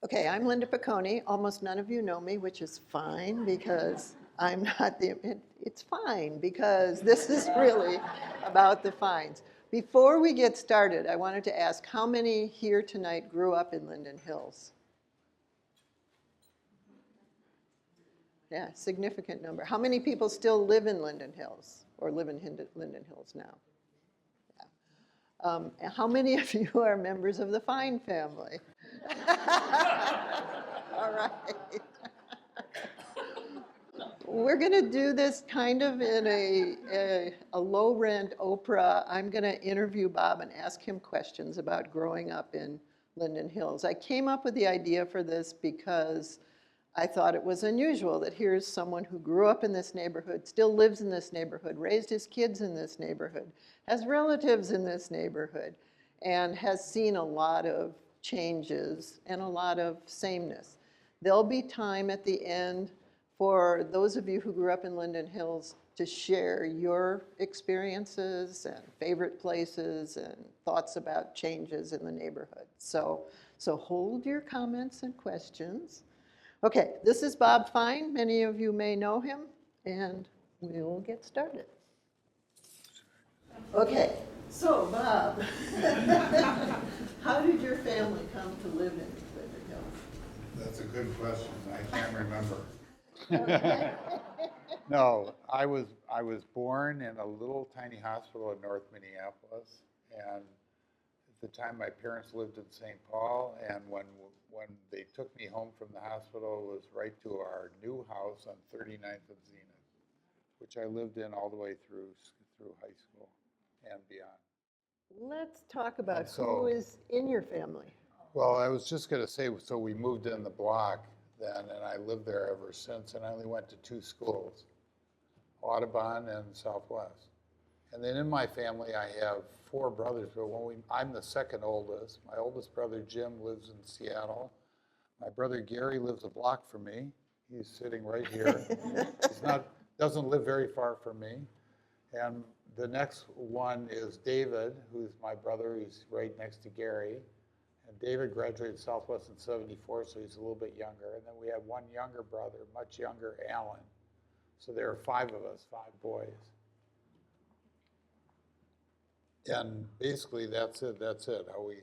Okay, I'm Linda Piccone. Almost none of you know me, which is fine because I'm not it's fine because this is really about the fines. Before we get started, I wanted to ask how many here tonight grew up in Linden Hills? Yeah, significant number. How many people still live in Linden Hills or live in Linden Hills now? And how many of you are members of the Fine family? All right. We're going to do this kind of in a low-rent Oprah. I'm going to interview Bob and ask him questions about growing up in Linden Hills. I came up with the idea for this because I thought it was unusual that here's someone who grew up in this neighborhood, still lives in this neighborhood, raised his kids in this neighborhood, has relatives in this neighborhood, and has seen a lot of changes and a lot of sameness. There'll be time at the end for those of you who grew up in Linden Hills to share your experiences and favorite places and thoughts about changes in the neighborhood. So hold your comments and questions. Okay, this is Bob Fine. Many of you may know him, and we'll get started. Okay, so Bob, how did your family come to live in Linden Hills? That's a good question. I can't remember. Okay. No, I was born in a little tiny hospital in North Minneapolis, and at the time my parents lived in St. Paul, and when they took me home from the hospital, it was right to our new house on 39th and Zenith, which I lived in all the way through high school and beyond. Let's talk about And who so, is in your family. well, I was just going to say, so we moved in the block then, and I lived there ever since, and I only went to two schools, Audubon and Southwest. And then in my family, I have four brothers, but I'm the second oldest. My oldest brother, Jim, lives in Seattle. My brother, Gary, lives a block from me. He's sitting right here. Doesn't live very far from me. And the next one is David, who's my brother. He's right next to Gary. And David graduated Southwest in '74, so he's a little bit younger. And then we have one younger brother, much younger, Alan. So there are five of us, five boys. And basically, that's it. How we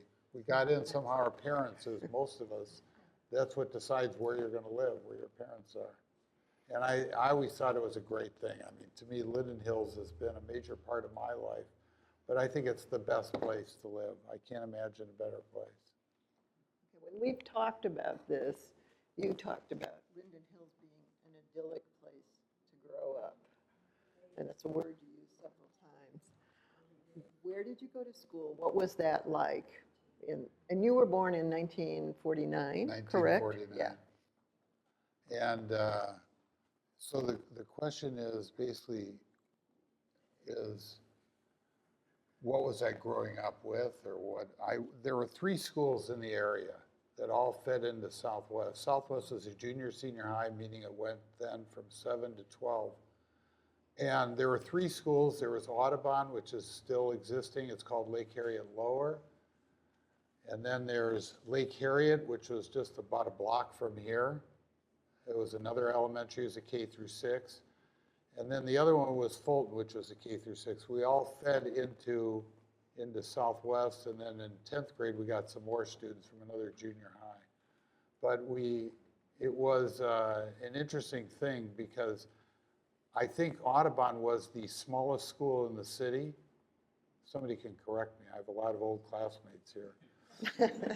got in somehow. Our parents, as most of us, that's what decides where you're going to live, where your parents are. And I always thought it was a great thing. I mean, to me, Linden Hills has been a major part of my life, but I think it's the best place to live. I can't imagine a better place. When we've talked about this, you talked about Linden Hills being an idyllic place to grow up. And that's a word you use several times. Where did you go to school? What was that like? And you were born in 1949, correct? 1949. Yeah. And so the question is basically is what was I growing up with, or what there were three schools in the area that all fed into Southwest. Southwest was a junior senior high, meaning it went then from 7 to 12. And there were three schools. There was Audubon, which is still existing. It's called Lake Harriet Lower. And then there's Lake Harriet, which was just about a block from here. It was another elementary, it was a K through 6. And then the other one was Fulton, which was a K through 6. We all fed into Southwest, and then in 10th grade, we got some more students from another junior high. But it was an interesting thing because I think Audubon was the smallest school in the city. Somebody can correct me, I have a lot of old classmates here.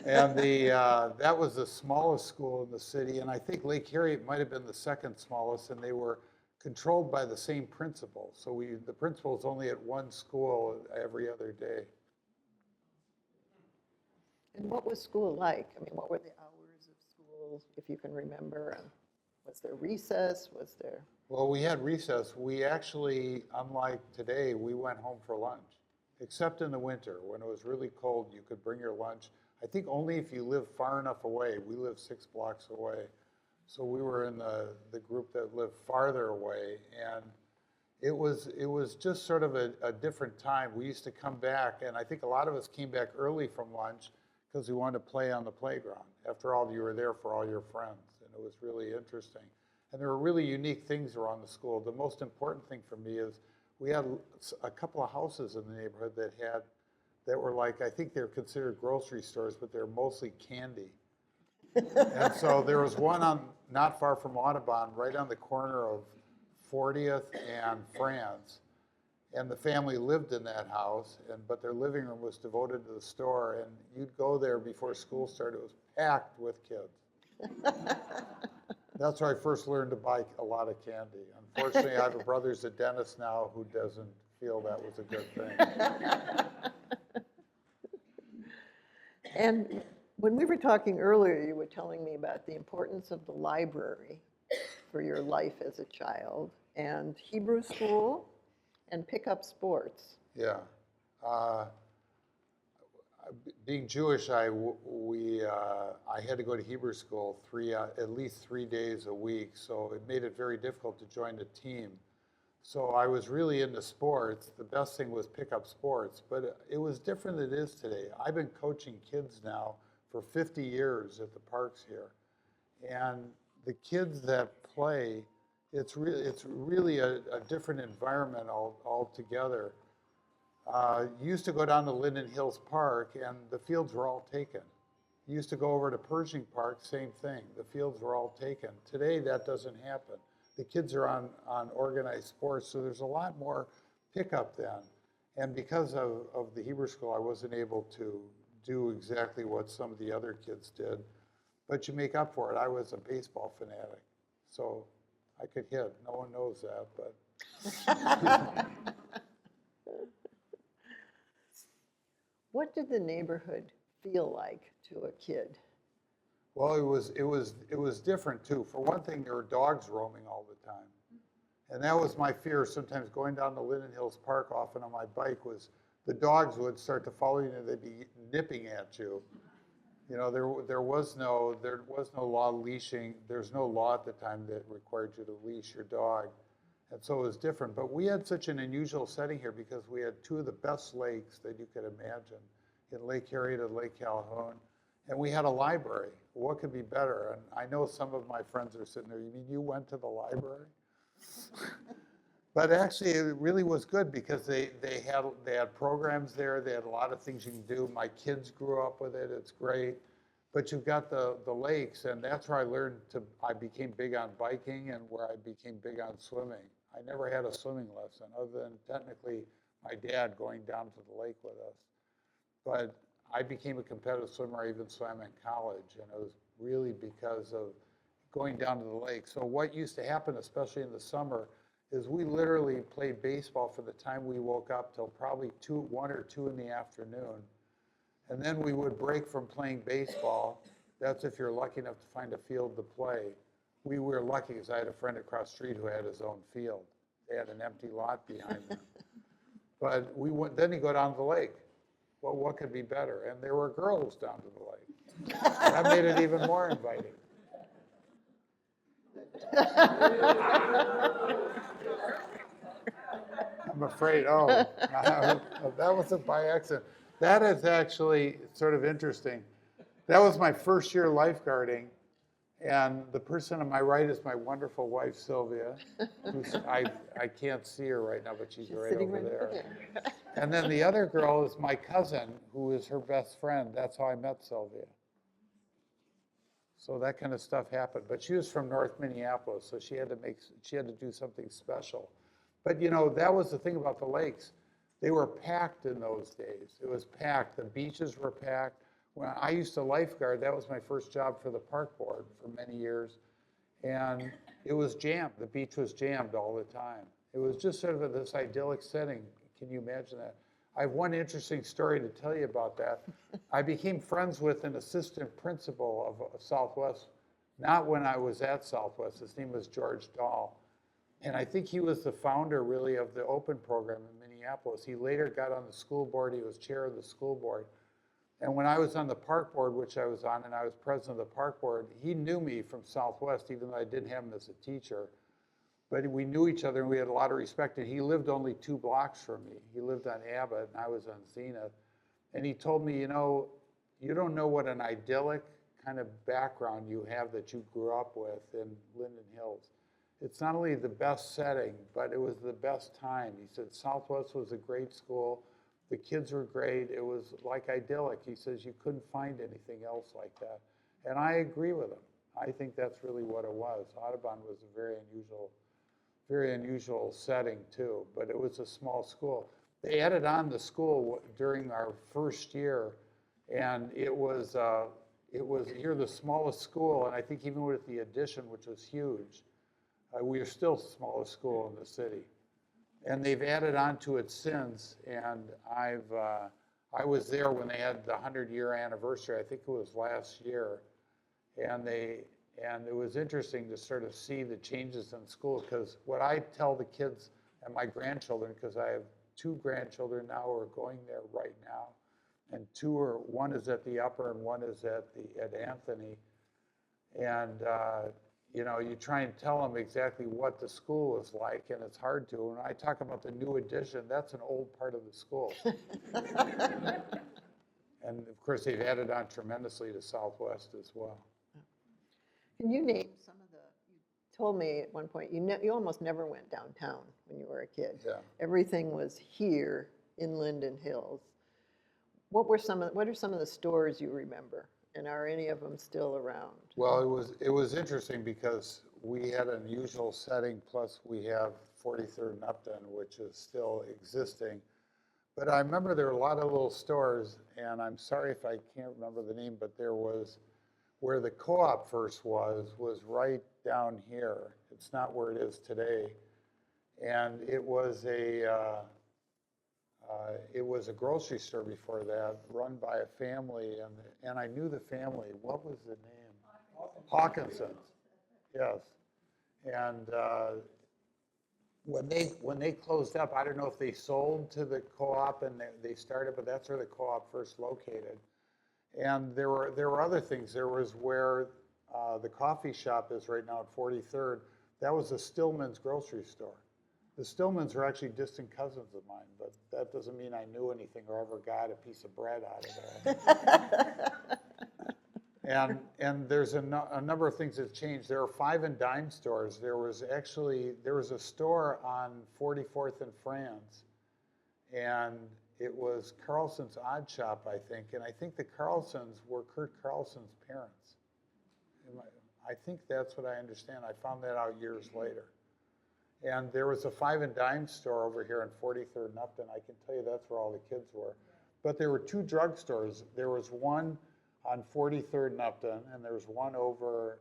And that was the smallest school in the city, and I think Lake Harriet might have been the second smallest, and they were controlled by the same principal. So the principal was only at one school every other day. And what was school like? I mean, what were the hours of school, if you can remember? And was there recess? Was there? Well, we had recess. We actually, unlike today, we went home for lunch, except in the winter. When it was really cold, you could bring your lunch. I think only if you live far enough away. We live 6 blocks away. So we were in the group that lived farther away, and it was just sort of a different time. We used to come back, and I think a lot of us came back early from lunch, because we wanted to play on the playground. After all, you were there for all your friends, and it was really interesting. And there were really unique things around the school. The most important thing for me is we had a couple of houses in the neighborhood that were like, I think they're considered grocery stores, but they're mostly candy. And so there was one not far from Audubon, right on the corner of 40th and France. And the family lived in that house, but their living room was devoted to the store. And you'd go there before school started. It was packed with kids. That's where I first learned to buy a lot of candy. Unfortunately, I have a brother who's a dentist now who doesn't feel that was a good thing. And when we were talking earlier, you were telling me about the importance of the library for your life as a child, and Hebrew school, and pick-up sports. Yeah. Being Jewish, I had to go to Hebrew school at least 3 days a week, so it made it very difficult to join a team. So I was really into sports. The best thing was pick-up sports, but it was different than it is today. I've been coaching kids now for 50 years at the parks here, and the kids that play, it's really a different environment altogether. You used to go down to Linden Hills Park and the fields were all taken. You used to go over to Pershing Park, same thing. The fields were all taken. Today that doesn't happen. The kids are on organized sports, so there's a lot more pickup then. And because of the Hebrew school, I wasn't able to do exactly what some of the other kids did. But you make up for it. I was a baseball fanatic, so I could hit. No one knows that, but. What did the neighborhood feel like to a kid? Well, it was different too. For one thing, there were dogs roaming all the time. And that was my fear sometimes going down to Linden Hills Park often on my bike was the dogs would start to follow you and they'd be nipping at you. You know, there was no law leashing. There's no law at the time that required you to leash your dog. And so it was different. But we had such an unusual setting here because we had two of the best lakes that you could imagine in Lake Harriet and Lake Calhoun. And we had a library. What could be better? And I know some of my friends are sitting there, you mean you went to the library? But actually, it really was good because they had programs there. They had a lot of things you can do. My kids grew up with it. It's great. But you've got the lakes, and that's where I became big on biking and where I became big on swimming. I never had a swimming lesson other than technically my dad going down to the lake with us. But I became a competitive swimmer. I even swam in college, and it was really because of going down to the lake. So what used to happen, especially in the summer, is we literally played baseball from the time we woke up till probably 1 or 2 in the afternoon. And then we would break from playing baseball. That's if you're lucky enough to find a field to play. We were lucky because I had a friend across the street who had his own field. They had an empty lot behind them. But then you go down to the lake. Well, what could be better? And there were girls down to the lake. That made it even more inviting. I'm afraid, that wasn't by accident. That is actually sort of interesting. That was my first year lifeguarding, and the person on my right is my wonderful wife, Sylvia. I can't see her right now, but she's right over there. And then the other girl is my cousin, who is her best friend. That's how I met Sylvia. So that kind of stuff happened. But she was from North Minneapolis, so she had to do something special. But you know, that was the thing about the lakes. They were packed in those days. It was packed. The beaches were packed. When I used to lifeguard, that was my first job for the park board for many years. And it was jammed. The beach was jammed all the time. It was just sort of this idyllic setting. Can you imagine that? I have one interesting story to tell you about that. I became friends with an assistant principal of Southwest, not when I was at Southwest. His name was George Dahl. And I think he was the founder, really, of the open program in Minneapolis. He later got on the school board. He was chair of the school board. And when I was on the park board, which I was on, and I was president of the park board, he knew me from Southwest, even though I didn't have him as a teacher. But we knew each other, and we had a lot of respect. And he lived only 2 blocks from me. He lived on Abbott, and I was on Zenith. And he told me, you know, you don't know what an idyllic kind of background you have that you grew up with in Linden Hills. It's not only the best setting, but it was the best time. He said Southwest was a great school. The kids were great. It was like idyllic. He says you couldn't find anything else like that. And I agree with him. I think that's really what it was. Audubon was a very unusual setting too, but it was a small school. They added on the school during our first year, and you're the smallest school, and I think even with the addition, which was huge, we are still the smallest school in the city. And they've added on to it since, and I was there when they had the 100-year anniversary. I think it was last year, and it was interesting to sort of see the changes in school, because what I tell the kids and my grandchildren, because I have 2 grandchildren now who are going there right now, and one is at the Upper and one is at Anthony, and you know, you try and tell them exactly what the school is like, and it's hard to. When I talk about the new addition, that's an old part of the school. And of course, they've added on tremendously to Southwest as well. Can you name some of you told me at one point, you almost never went downtown when you were a kid. Yeah. Everything was here in Linden Hills. What are some of the stores you remember? And are any of them still around? Well, it was interesting because we had an unusual setting, plus we have 43rd and Upton, which is still existing. But I remember there were a lot of little stores, and I'm sorry if I can't remember the name, but there was, where the co-op first was right down here. It's not where it is today. And it was a grocery store before that, run by a family, and I knew the family. What was the name? Hawkinson's. Yes. And when they closed up, I don't know if they sold to the co-op and they started, but that's where the co-op first located. And there were other things. There was where the coffee shop is right now at 43rd. That was the Stillman's grocery store. The Stillmans are actually distant cousins of mine, but that doesn't mean I knew anything or ever got a piece of bread out of there. And there's a number of things that changed. There are 5 and dime stores. There was a store on 44th and France, and it was Carlson's Odd Shop, I think, and I think the Carlsons were Kurt Carlson's parents. I think that's what I understand. I found that out years later. And there was a 5 and dime store over here in 43rd and Upton. I can tell you that's where all the kids were. But there were 2 drugstores. There was one on 43rd and Upton, and there was one over,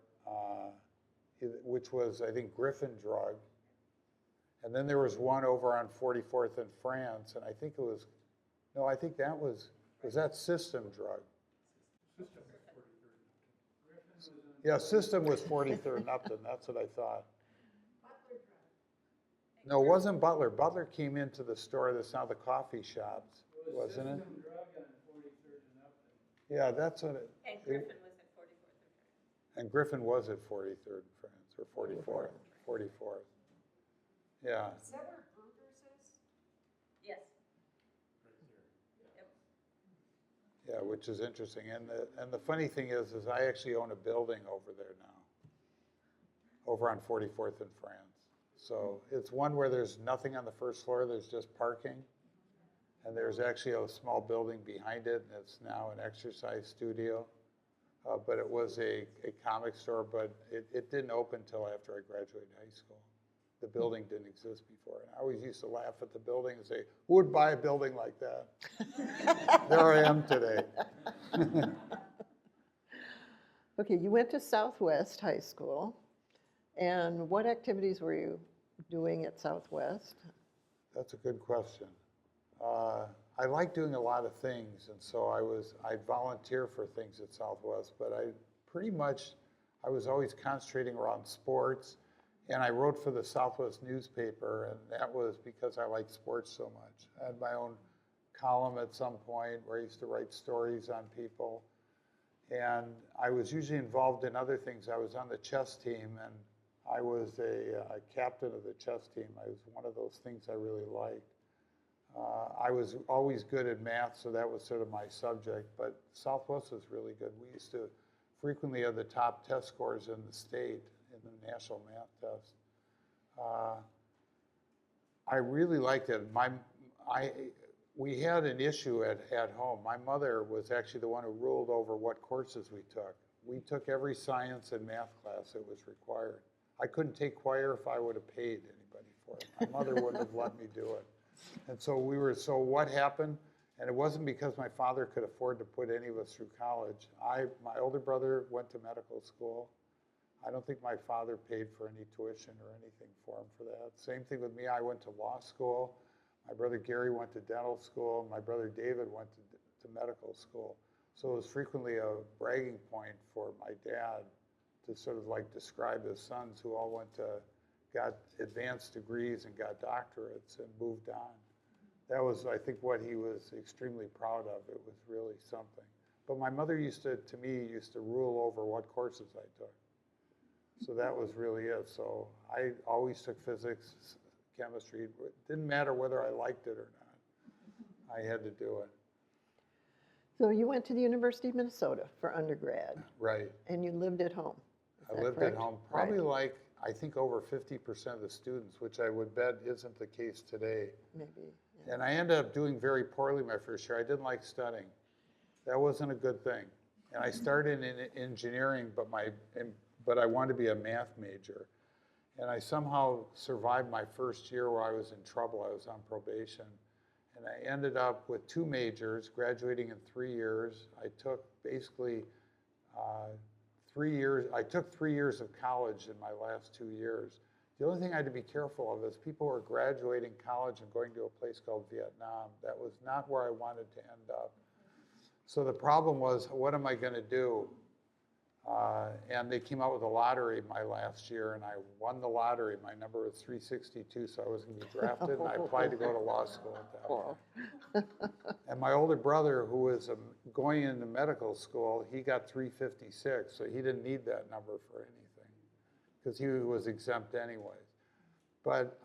which was, I think, Griffin Drug. And then there was one over on 44th in France, and I think it was, no, I think that was that System Drug? System was 43rd. Yeah, System was 43rd and Upton. That's what I thought. No, it wasn't Butler. Butler came into the store that's now the coffee shops, wasn't it? Yeah, that's what it. And Griffin was at 43rd in France, or 44th. 44th. Yeah. Is that where Burgers is? Yes. Yeah, which is interesting. And the funny thing is I actually own a building over there now, over on 44th in France. So it's one where there's nothing on the first floor, there's just parking. And there's actually a small building behind it, and it's now an exercise studio. But it was a comic store, but it didn't open until after I graduated high school. The building didn't exist before. And I always used to laugh at the building and say, who would buy a building like that? There I am today. Okay, you went to Southwest High School, and what activities were you doing at Southwest? That's a good question. I like doing a lot of things, and so I volunteer for things at Southwest, but I was always concentrating around sports, and I wrote for the Southwest newspaper, and that was because I liked sports so much. I had my own column at some point where I used to write stories on people, and I was usually involved in other things. I was on the chess team, and I was a captain of the chess team. I was one of those things I really liked. I was always good at math, so that was sort of my subject, but Southwest was really good. We used to frequently have the top test scores in the state in the national math test. I really liked it. We had an issue at home. My mother was actually the one who ruled over what courses we took. We took every science and math class that was required. I couldn't take choir if I would have paid anybody for it. My mother wouldn't have let me do it. And so what happened, and it wasn't because my father could afford to put any of us through college. My older brother went to medical school. I don't think my father paid for any tuition or anything for him for that. Same thing with me. I went to law school. My brother Gary went to dental school. My brother David went to medical school. So it was frequently a bragging point for my dad to sort of like describe his sons who all got advanced degrees and got doctorates and moved on. That was, I think, what he was extremely proud of. It was really something. But my mother used to rule over what courses I took. So that was really it. So I always took physics, chemistry. It didn't matter whether I liked it or not. I had to do it. So you went to the University of Minnesota for undergrad. Right. And you lived at home. I lived at home, probably like, I think over 50% of the students, which I would bet isn't the case today. Maybe. Yeah. And I ended up doing very poorly my first year. I didn't like studying. That wasn't a good thing. And I started in engineering, but I wanted to be a math major. And I somehow survived my first year where I was in trouble. I was on probation. And I ended up with 2 majors, graduating in 3 years. I took basically 3 years. I took 3 years of college in my last 2 years. The only thing I had to be careful of is people were graduating college and going to a place called Vietnam. That was not where I wanted to end up. So the problem was, what am I going to do? And they came out with a lottery my last year, and I won the lottery. My number was 362, so I was going to be drafted, and I applied to go to law school at that point. And my older brother, who was going into medical school, he got 356, so he didn't need that number for anything, because he was exempt anyways. But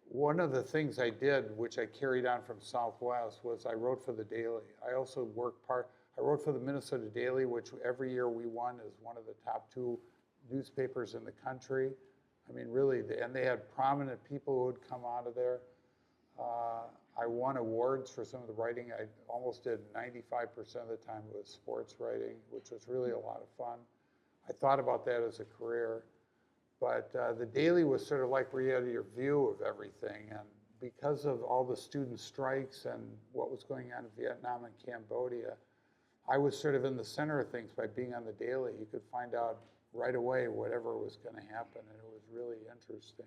one of the things I did, which I carried on from Southwest, was I wrote for the Daily. I also I wrote for the Minnesota Daily, which every year we won as one of the top 2 newspapers in the country. I mean, really, and they had prominent people who would come out of there. I won awards for some of the writing. I almost did 95% of the time it was sports writing, which was really a lot of fun. I thought about that as a career. But the Daily was sort of like where you had your view of everything. And because of all the student strikes and what was going on in Vietnam and Cambodia, I was sort of in the center of things by being on the Daily. You could find out right away whatever was going to happen, and it was really interesting.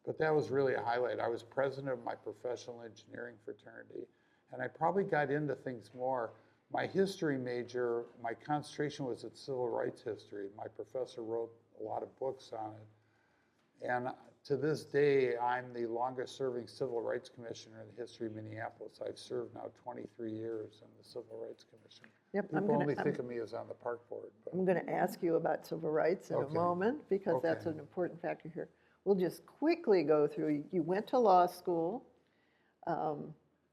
But that was really a highlight. I was president of my professional engineering fraternity, and I probably got into things more. My history major, my concentration was at civil rights history. My professor wrote a lot of books on it. And to this day, I'm the longest serving civil rights commissioner in the history of Minneapolis. I've served now 23 years on the Civil Rights Commission. Yep, People only think of me as on the park board. But. I'm going to ask you about civil rights in a moment, because that's an important factor here. We'll just quickly go through. You went to law school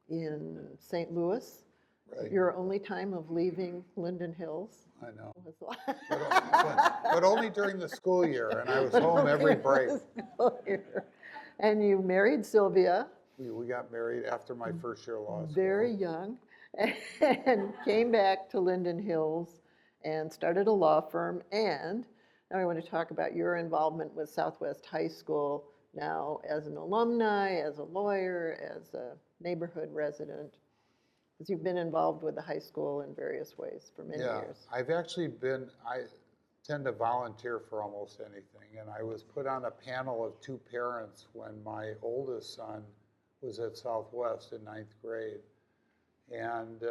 in St. Louis. Right. Your only time of leaving Linden Hills. I know. Was but only during the school year, and I was home every break. And you married Sylvia. We got married after my first year of law school. Very young, and came back to Linden Hills and started a law firm. And now I want to talk about your involvement with Southwest High School now as an alumni, as a lawyer, as a neighborhood resident. Because you've been involved with the high school in various ways for many years. I've actually I tend to volunteer for almost anything. And I was put on a panel of 2 parents when my oldest son was at Southwest in 9th grade. And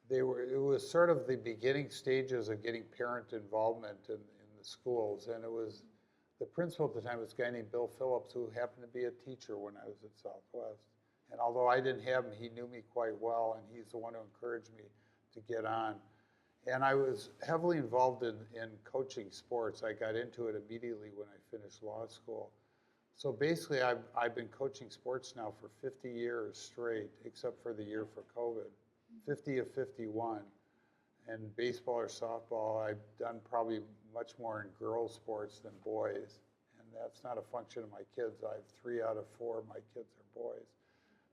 it was sort of the beginning stages of getting parent involvement in the schools. And it was, the principal at the time was a guy named Bill Phillips, who happened to be a teacher when I was at Southwest. And although I didn't have him, he knew me quite well, and he's the one who encouraged me to get on. And I was heavily involved in coaching sports. I got into it immediately when I finished law school. So basically, I've been coaching sports now for 50 years straight, except for the year for COVID. 50 of 51. And baseball or softball, I've done probably much more in girls' sports than boys. And that's not a function of my kids. I have 3 out of 4 of my kids are boys.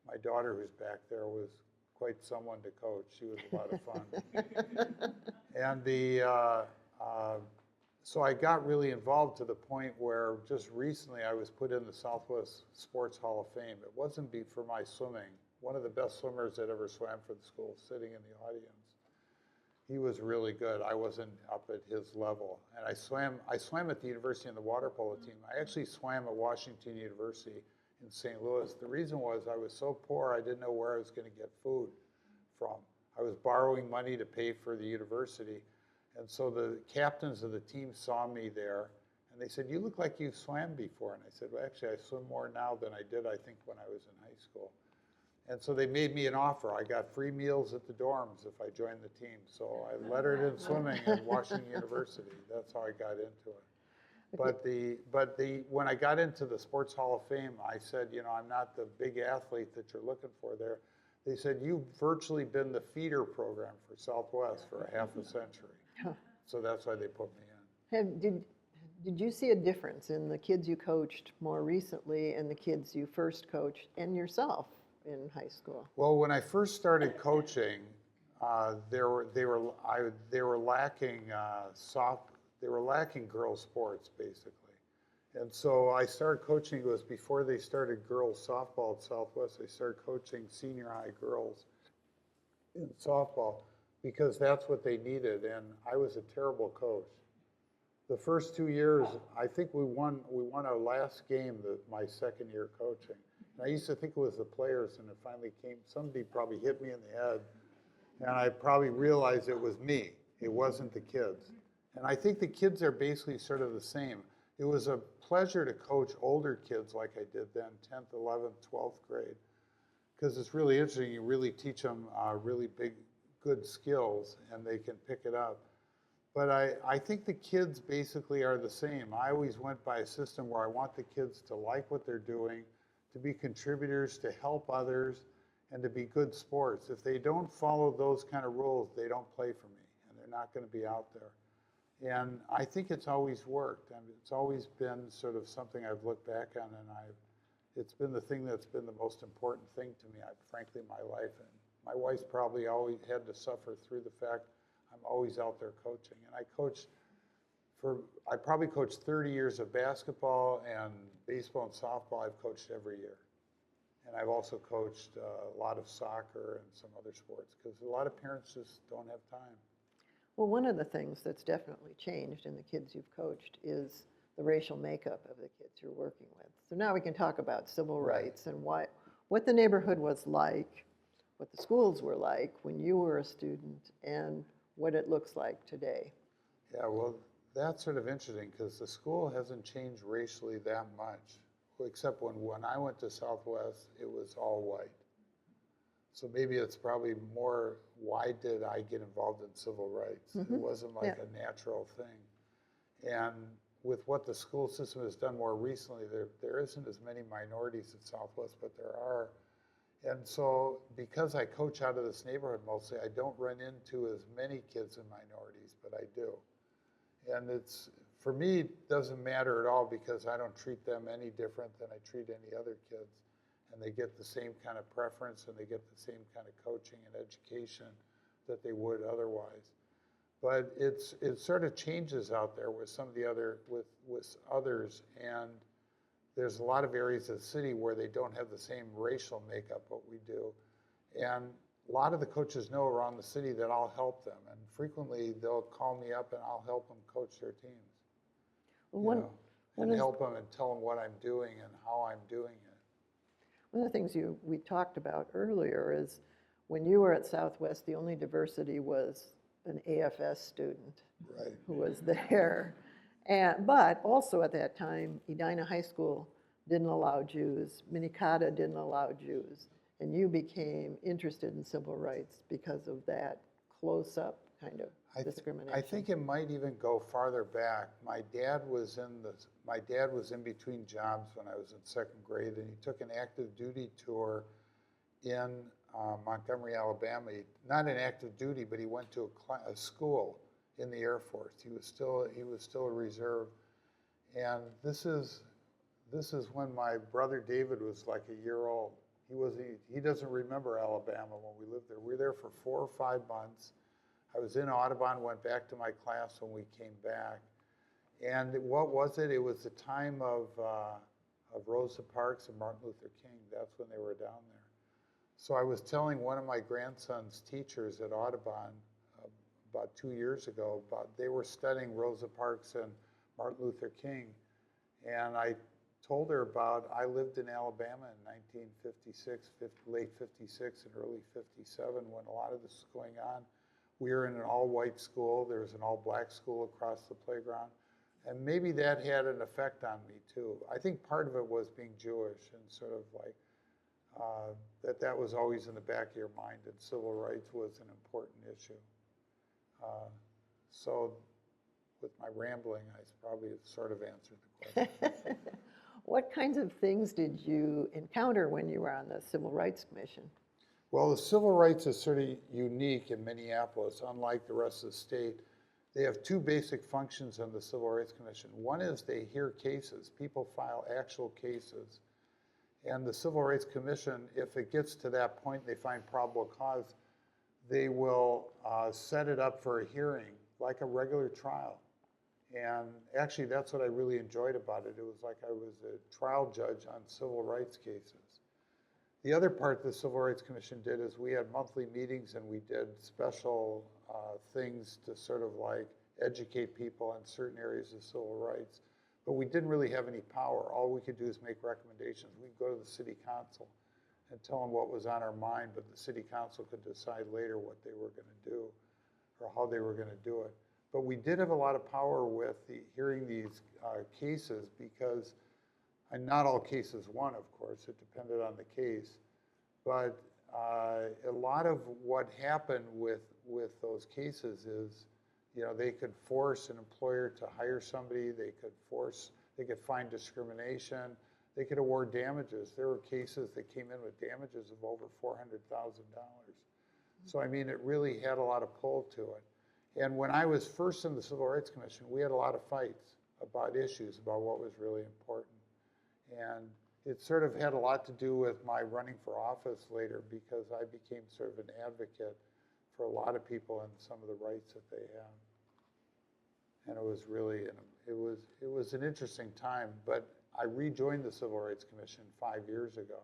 My daughter, who's back there, was quite someone to coach. She was a lot of fun. And so I got really involved to the point where just recently I was put in the Southwest Sports Hall of Fame. It wasn't for my swimming. One of the best swimmers that ever swam for the school sitting in the audience. He was really good. I wasn't up at his level. And I swam at the university in the water polo team. I actually swam at Washington University in St. Louis. The reason was I was so poor I didn't know where I was going to get food from. I was borrowing money to pay for the university. And so the captains of the team saw me there, and they said, "You look like you swam before." And I said, "Well, actually, I swim more now than I did, I think, when I was in high school." And so they made me an offer. I got free meals at the dorms if I joined the team. So I lettered in swimming at Washington University. That's how I got into it. But when I got into the Sports Hall of Fame, I said, I'm not the big athlete that you're looking for there. They said, "You've virtually been the feeder program for Southwest for a half a century." So that's why they put me in. Did you see a difference in the kids you coached more recently and the kids you first coached and yourself in high school? Well, when I first started coaching, they were lacking girls sports basically, and so I started coaching. It was before they started girls softball at Southwest. They started coaching senior high girls in softball because that's what they needed, and I was a terrible coach. The first 2 years, I think we won our last game my second year coaching. And I used to think it was the players, and it finally came, somebody probably hit me in the head, and I probably realized it was me. It wasn't the kids. And I think the kids are basically sort of the same. It was a pleasure to coach older kids like I did then, 10th, 11th, 12th grade, because it's really interesting. You really teach them really good skills, and they can pick it up. But I think the kids basically are the same. I always went by a system where I want the kids to like what they're doing, to be contributors, to help others, and to be good sports. If they don't follow those kind of rules, they don't play for me, and they're not going to be out there. And I think it's always worked. I mean, it's always been sort of something I've looked back on, and it's been the thing that's been the most important thing to me, frankly, in my life. And my wife's probably always had to suffer through the fact I'm always out there coaching. And I probably coached 30 years of basketball and baseball and softball. I've coached every year. And I've also coached a lot of soccer and some other sports because a lot of parents just don't have time. Well, one of the things that's definitely changed in the kids you've coached is the racial makeup of the kids you're working with. So now we can talk about civil rights and what the neighborhood was like, what the schools were like when you were a student, and what it looks like today. Yeah, well, that's sort of interesting because the school hasn't changed racially that much, except when I went to Southwest, it was all white. So maybe it's probably more, why did I get involved in civil rights? It wasn't like a natural thing. And with what the school system has done more recently, there isn't as many minorities at Southwest, but there are. And so because I coach out of this neighborhood mostly, I don't run into as many kids and minorities, but I do. And for me, it doesn't matter at all because I don't treat them any different than I treat any other kids. And they get the same kind of preference and they get the same kind of coaching and education that they would otherwise. But it sort of changes out there with some of the with others, and there's a lot of areas of the city where they don't have the same racial makeup what we do. And a lot of the coaches know around the city that I'll help them, and frequently they'll call me up and I'll help them coach their teams. And help them and tell them what I'm doing and how I'm doing it. One of the things we talked about earlier is when you were at Southwest, the only diversity was an AFS student who was there. But also at that time, Edina High School didn't allow Jews, Minnetonka didn't allow Jews, and you became interested in civil rights because of that close-up kind of I discrimination? think it might even go farther back. My dad was in between jobs when I was in second grade, and he took an active duty tour in Montgomery, Alabama. Not an active duty, but he went to a school in the Air Force. He was still a reserve, and this is when my brother David was like a year old. He doesn't remember Alabama when we lived there. We were there for 4 or 5 months. I was in Audubon, went back to my class when we came back. And what was it? It was the time of Rosa Parks and Martin Luther King. That's when they were down there. So I was telling one of my grandson's teachers at Audubon about 2 years ago, they were studying Rosa Parks and Martin Luther King. And I told her I lived in Alabama in 1956, late 56 and early 57 when a lot of this was going on. We were in an all-white school. There was an all-black school across the playground. And maybe that had an effect on me, too. I think part of it was being Jewish and sort of like that was always in the back of your mind, and civil rights was an important issue. So with my rambling, I probably sort of answered the question. What kinds of things did you encounter when you were on the Civil Rights Commission? Well, the civil rights is sort of unique in Minneapolis, unlike the rest of the state. They have 2 basic functions on the Civil Rights Commission. One is they hear cases. People file actual cases. And the Civil Rights Commission, if it gets to that point, they find probable cause, they will set it up for a hearing, like a regular trial. And actually, that's what I really enjoyed about it. It was like I was a trial judge on civil rights cases. The other part the Civil Rights Commission did is we had monthly meetings, and we did special things to sort of like educate people on certain areas of civil rights. But we didn't really have any power. All we could do is make recommendations. We'd go to the city council and tell them what was on our mind, but the city council could decide later what they were going to do or how they were going to do it. But we did have a lot of power with hearing these cases because, and not all cases won, of course, it depended on the case. But a lot of what happened with those cases is, they could force an employer to hire somebody, they could find discrimination, they could award damages. There were cases that came in with damages of over $400,000. So, I mean, it really had a lot of pull to it. And when I was first in the Civil Rights Commission, we had a lot of fights about issues, about what was really important. And it sort of had a lot to do with my running for office later because I became sort of an advocate for a lot of people and some of the rights that they have. And it was really, it was an interesting time, but I rejoined the Civil Rights Commission 5 years ago.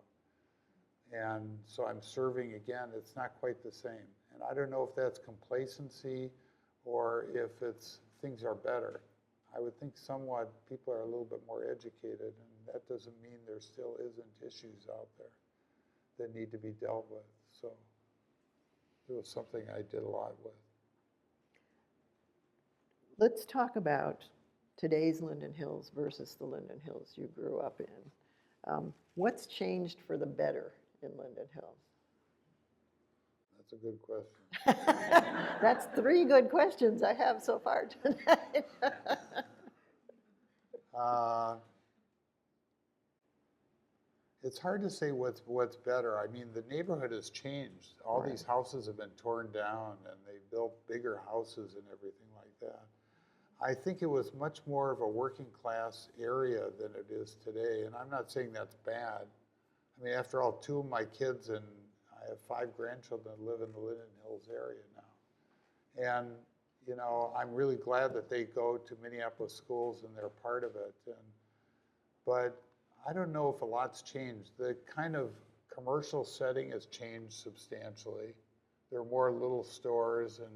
And so I'm serving again. It's not quite the same. And I don't know if that's complacency or if it's things are better. I would think somewhat people are a little bit more educated, and that doesn't mean there still isn't issues out there that need to be dealt with. So it was something I did a lot with. Let's talk about today's Linden Hills versus the Linden Hills you grew up in. What's changed for the better in Linden Hills? That's a good question. That's 3 good questions I have so far tonight. It's hard to say what's better. I mean, the neighborhood has changed. All these houses have been torn down, and they built bigger houses and everything like that. I think it was much more of a working class area than it is today, and I'm not saying that's bad. I mean, after all, 2 of my kids and I have 5 grandchildren that live in the Linden Hills area now. And, I'm really glad that they go to Minneapolis schools and they're part of it. But I don't know if a lot's changed. The kind of commercial setting has changed substantially. There are more little stores and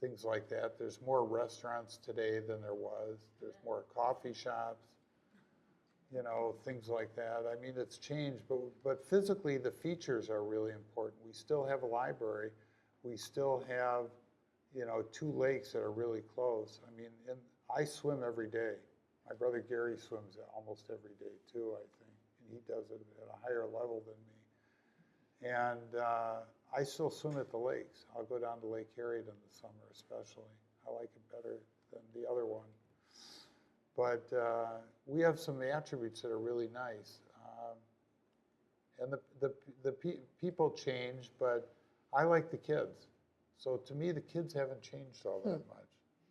things like that. There's more restaurants today than there was. There's more coffee shops, things like that. I mean, it's changed, but physically the features are really important. We still have a library. We still have, 2 lakes that are really close. I mean, I swim every day. My brother Gary swims almost every day too, I think, and he does it at a higher level than me. And I still swim at the lakes. I'll go down to Lake Harriet in the summer especially. I like it better than the other one. But we have some attributes that are really nice. And people change, but I like the kids. So to me, the kids haven't changed all that much.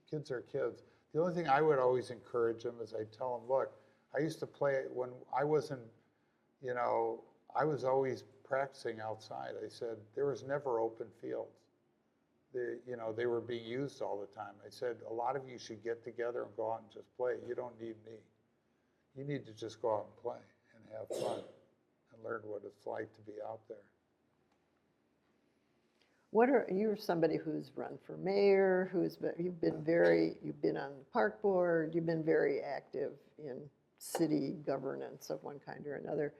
Kids are kids. The only thing I would always encourage them is I tell them, look, I used to play when I wasn't, you know, I was always practicing outside. I said, there was never open fields. They were being used all the time. I said, a lot of you should get together and go out and just play. You don't need me. You need to just go out and play and have fun and learn what it's like to be out there. You're somebody who's run for mayor, you've been on the park board, you've been very active in city governance of one kind or another.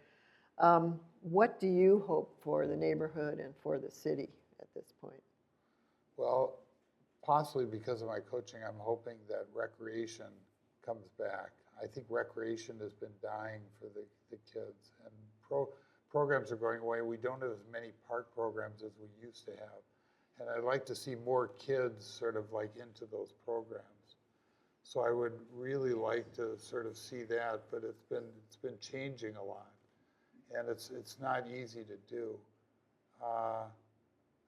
What do you hope for the neighborhood and for the city at this point? Well, possibly because of my coaching, I'm hoping that recreation comes back. I think recreation has been dying for the kids, and programs are going away. We don't have as many park programs as we used to have. And I'd like to see more kids sort of like into those programs. So I would really like to sort of see that, but it's been changing a lot. And it's not easy to do.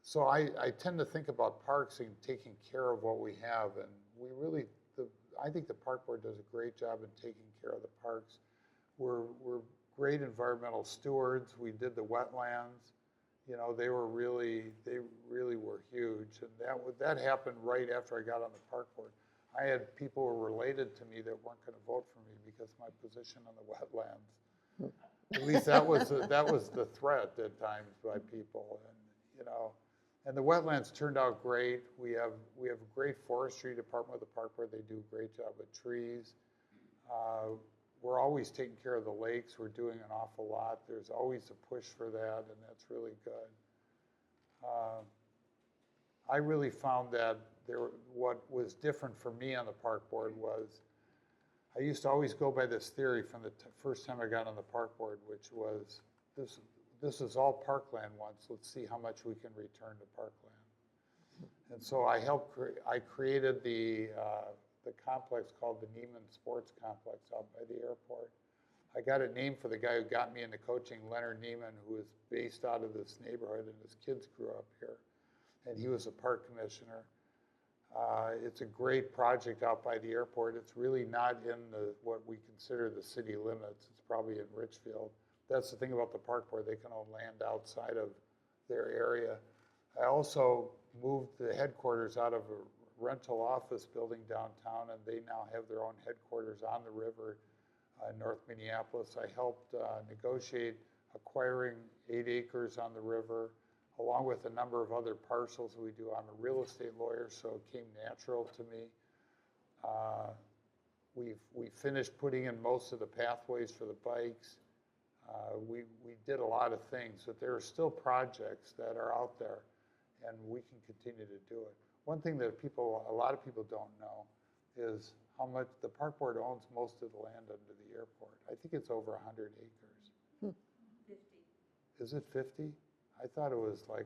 So I tend to think about parks and taking care of what we have, and I think the park board does a great job in taking care of the parks. We're great environmental stewards. We did the wetlands. You know, they really were huge, and that happened right after I got on the park board. I had people who were related to me that weren't going to vote for me because of my position on the wetlands. At least that was the threat at times by people, and the wetlands turned out great. We have a great forestry department with the park board. They do a great job with trees. We're always taking care of the lakes. We're doing an awful lot. There's always a push for that, and that's really good. I really found that what was different for me on the park board was I used to always go by this theory from the first time I got on the park board, which was this is all parkland once. Let's see how much we can return to parkland. And so I created the complex called the Neiman Sports Complex out by the airport. I got it named for the guy who got me into coaching, Leonard Neiman, who was based out of this neighborhood, and his kids grew up here. And he was a park commissioner. It's a great project out by the airport. It's really not in what we consider the city limits. It's probably in Richfield. That's the thing about the park board. They can own land outside of their area. I also moved the headquarters out of a rental office building downtown, and they now have their own headquarters on the river in North Minneapolis. I helped negotiate acquiring 8 acres on the river, along with a number of other parcels we do. I'm a real estate lawyer, so it came natural to me. We finished putting in most of the pathways for the bikes. We did a lot of things, but there are still projects that are out there, and we can continue to do it. One thing that a lot of people don't know is how much the park board owns most of the land under the airport. I think it's over 100 acres. 50. Is it 50? I thought it was like,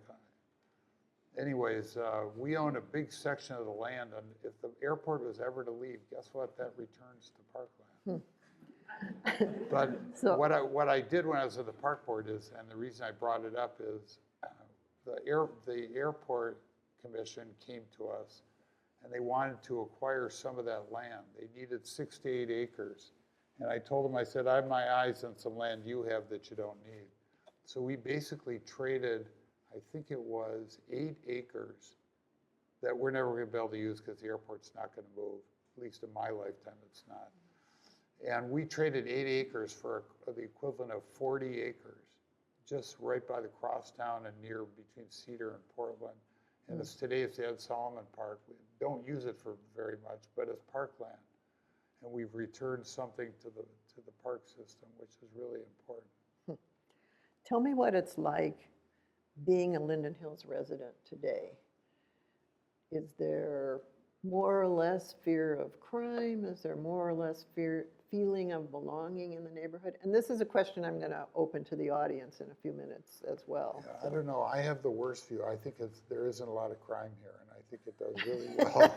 anyways, we own a big section of the land, and if the airport was ever to leave, guess what? That returns to parkland. But So, what I did when I was at the park board is, and the reason I brought it up is, the airport commission came to us, and they wanted to acquire some of that land. They needed 6 to 8 acres, and I told them, I said, I have my eyes on some land you have that you don't need. So we basically traded, I think it was 8 acres that we're never going to be able to use because the airport's not going to move. At least in my lifetime, it's not. And we traded 8 acres for the equivalent of 40 acres, just right by the crosstown and near between Cedar and Portland. And today it's the Ed Solomon Park. We don't use it for very much, but it's parkland. And we've returned something to the park system, which is really important. tell me what it's like being a Linden Hills resident today. Is there more or less fear of crime? Is there more or less feeling of belonging in the neighborhood? And this is a question I'm going to open to the audience in a few minutes as well. Yeah, I don't know. I have the worst view. I think there isn't a lot of crime here, and I think it does really well.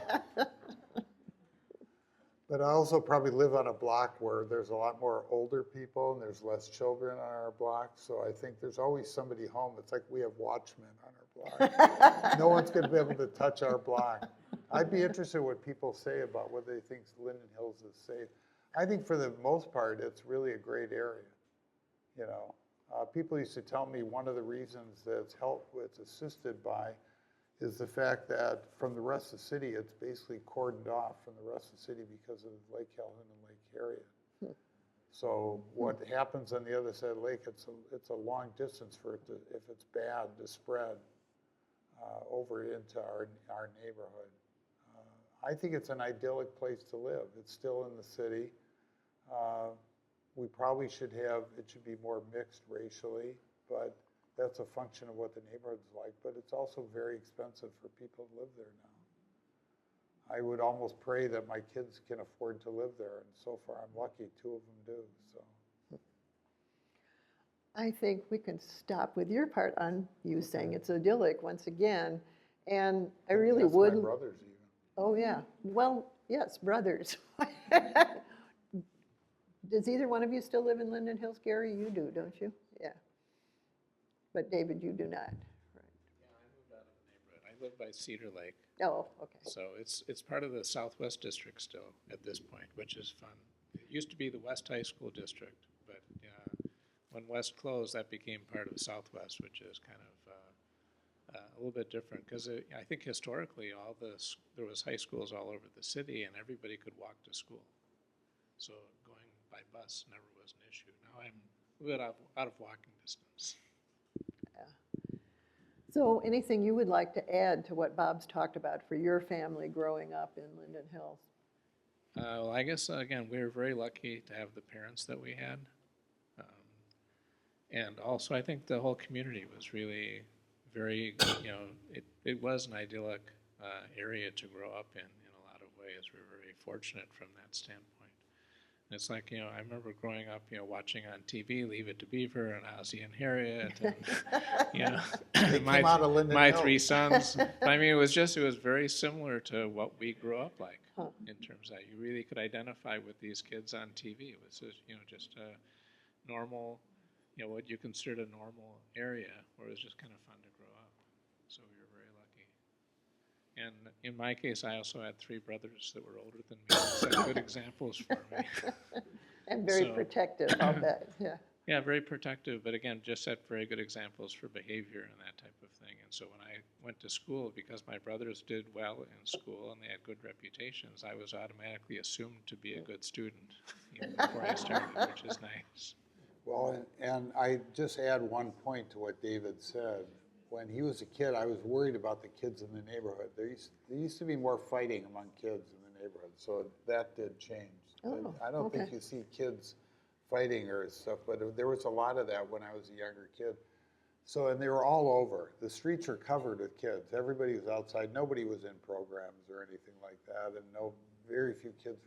But I also probably live on a block where there's a lot more older people and there's less children on our block. So I think there's always somebody home. It's like we have watchmen on our block. No one's going to be able to touch our block. I'd be interested in what people say about whether they think Linden Hills is safe. I think for the most part, it's really a great area. You know, people used to tell me one of the reasons that it's assisted by is the fact that from the rest of the city, it's basically cordoned off from the rest of the city because of Lake Calhoun and Lake Harriet. So what happens on the other side of the lake, it's a long distance for it to, if it's bad, to spread over into our neighborhood. I think it's an idyllic place to live. It's still in the city. We probably should be more mixed racially, but that's a function of what the neighborhood's like, but it's also very expensive for people to live there now. I would almost pray that my kids can afford to live there, and so far I'm lucky 2 of them do. So, I think we can stop with your part on you saying it's idyllic once again, and I really that's would. my brothers even. Oh yeah, well, yes, brothers. Does either one of you still live in Linden Hills? Gary, you do, don't you? Yeah. But David, you do not. Right. Yeah, I moved out of the neighborhood. I live by Cedar Lake, Oh, okay. so it's part of the Southwest District still at this point, which is fun. It used to be the West High School District, but when West closed, that became part of the Southwest, which is kind of a little bit different because I think historically there was high schools all over the city and everybody could walk to school. So going by bus never was an issue. Now I'm a bit out of walking distance. So anything you would like to add to what Bob's talked about for your family growing up in Linden Hills? Well, I guess, again, we were very lucky to have the parents that we had. And also, I think the whole community was really very, it was an idyllic area to grow up in a lot of ways. We were very fortunate from that standpoint. And it's like, I remember growing up, watching on TV, Leave It to Beaver and Ozzie and Harriet and, my 3 sons. I mean, it was very similar to what we grew up like in terms of you really could identify with these kids on TV. It was just a normal, what you considered a normal area where it was just kind of fun to grow up. So we were very lucky. And in my case, I also had 3 brothers that were older than me and set good examples for me. And very protective, I'll bet, yeah. Yeah, very protective, but again, just set very good examples for behavior and that type of thing. And so when I went to school, because my brothers did well in school and they had good reputations, I was automatically assumed to be a good student even before I started, which is nice. Well, and I just add one point to what David said. When he was a kid, I was worried about the kids in the neighborhood. There used to be more fighting among kids in the neighborhood, so that did change. Oh, I don't think you see kids fighting or stuff, but there was a lot of that when I was a younger kid. So, and they were all over. The streets were covered with kids. Everybody was outside. Nobody was in programs or anything like that, and very few kids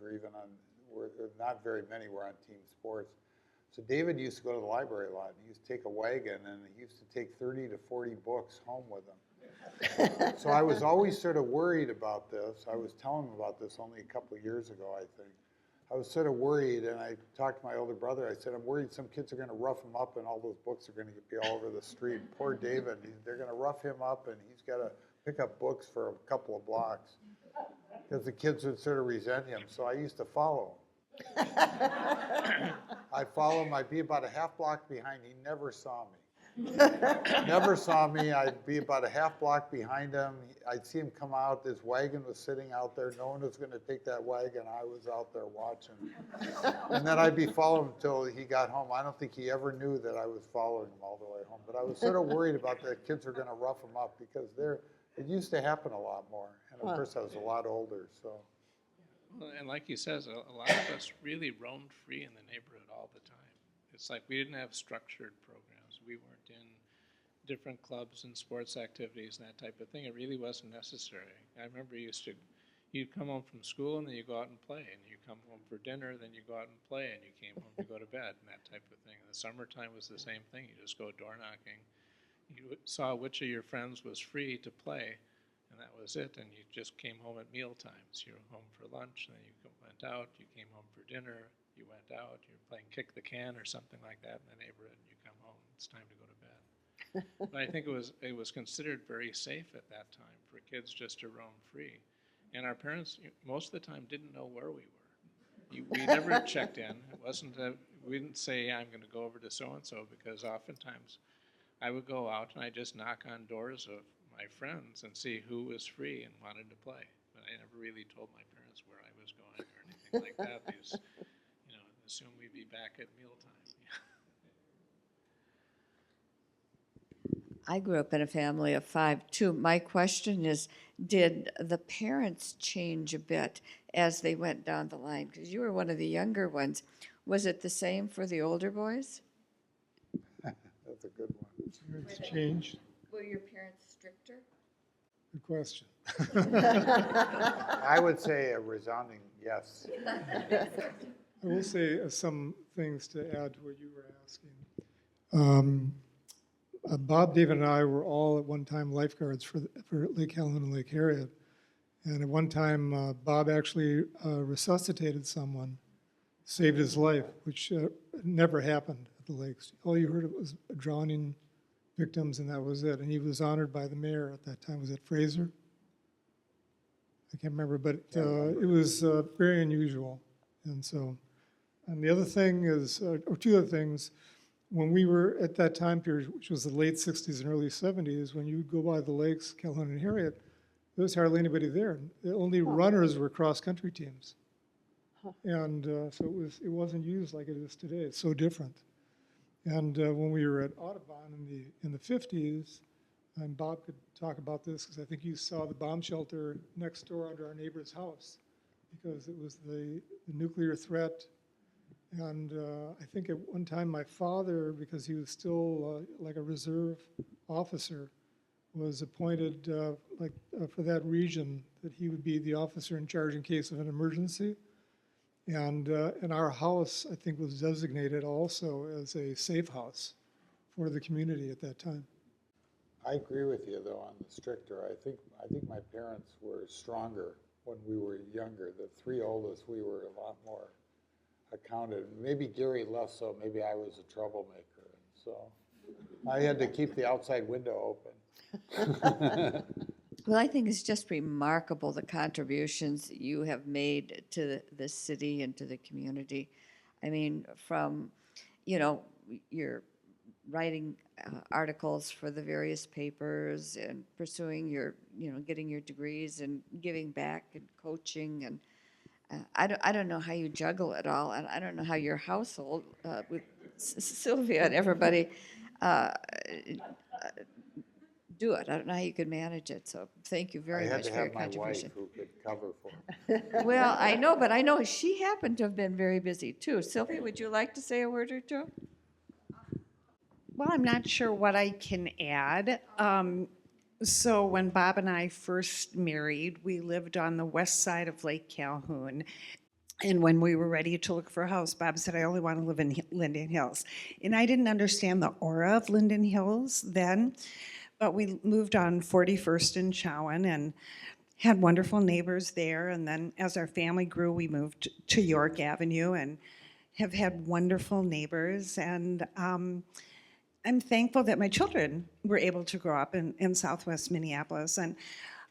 not very many were on team sports. So David used to go to the library a lot. He used to take a wagon, and he used to take 30 to 40 books home with him. So I was always sort of worried about this. I was telling him about this only a couple of years ago, I think. I was sort of worried, and I talked to my older brother. I said, I'm worried some kids are going to rough him up, and all those books are going to be all over the street. Poor David, they're going to rough him up, and he's got to pick up books for a couple of blocks because the kids would sort of resent him. So I used to follow him. I'd follow him. I'd be about a half block behind. He never saw me. Never saw me. I'd be about a half block behind him. I'd see him come out. His wagon was sitting out there. No one was going to take that wagon. I was out there watching. And then I'd be following him until he got home. I don't think he ever knew that I was following him all the way home. But I was sort of worried about that kids were going to rough him up because it used to happen a lot more. And of course, I was a lot older, so. Well, and like he says, a lot of us really roamed free in the neighborhood all the time. It's like we didn't have structured programs. We weren't in different clubs and sports activities and that type of thing. It really wasn't necessary. I remember you you'd come home from school and then you go out and play, and you come home for dinner, then you go out and play, and you came home to go to bed, and that type of thing. In the summertime was the same thing. You just go door knocking. You saw which of your friends was free to play, and that was it. And you just came home at meal times. You were home for lunch, and then you went out. You came home for dinner. You went out. You were playing kick the can or something like that in the neighborhood, and you come home. It's time to go to bed. But I think it was considered very safe at that time for kids just to roam free. And our parents, most of the time, didn't know where we were. We never checked in. It wasn't we didn't say, I'm going to go over to so-and-so, because oftentimes I would go out and I just knock on doors of my friends and see who was free and wanted to play. But I never really told my parents where I was going or anything like that. They just, assumed we'd be back at mealtime. I grew up in a family of 5 too. My question is, did the parents change a bit as they went down the line? Because you were one of the younger ones. Was it the same for the older boys? That's a good one. It's changed. Were your parents stricter? Good question. I would say a resounding yes. I will say some things to add to what you were asking. Bob, David, and I were all at one time lifeguards for Lake Calhoun and Lake Harriet. And at one time, Bob actually resuscitated someone, saved his life, which never happened at the lakes. All you heard was drowning victims, and that was it. And he was honored by the mayor at that time. Was it Fraser? I can't remember, but it was very unusual. And so, and the other thing is, or two other things, when we were at that time period, which was the late 60s and early 70s, when you go by the lakes, Calhoun and Harriet, there was hardly anybody there. The only runners were cross-country teams. And so it wasn't used like it is today. It's so different. And when we were at Audubon in the 50s, and Bob could talk about this because I think you saw the bomb shelter next door under our neighbor's house, because it was the nuclear threat. And I think at one time my father, because he was still like a reserve officer, was appointed for that region, that he would be the officer in charge in case of an emergency. And our house, I think, was designated also as a safe house for the community at that time. I agree with you though on the stricter. I think my parents were stronger when we were younger. The 3 oldest, we were a lot more accounted. Maybe Gary less so. Maybe I was a troublemaker, and so I had to keep the outside window open. Well, I think it's just remarkable the contributions that you have made to the city and to the community. I mean, from, you're writing articles for the various papers and pursuing your, getting your degrees and giving back and coaching. And I don't know how you juggle it all. And I don't know how your household with Sylvia and everybody do it. I don't know how you could manage it. So thank you very much for your contribution. I had to have my wife who could cover for me. Well, I know, but I know she happened to have been very busy too. Sylvia, would you like to say a word or two? Well, I'm not sure what I can add. So when Bob and I first married, we lived on the west side of Lake Calhoun. And when we were ready to look for a house, Bob said, I only want to live in Linden Hills. And I didn't understand the aura of Linden Hills then, but we moved on 41st and Chowan and had wonderful neighbors there. And then as our family grew, we moved to York Avenue and have had wonderful neighbors. And I'm thankful that my children were able to grow up in Southwest Minneapolis. And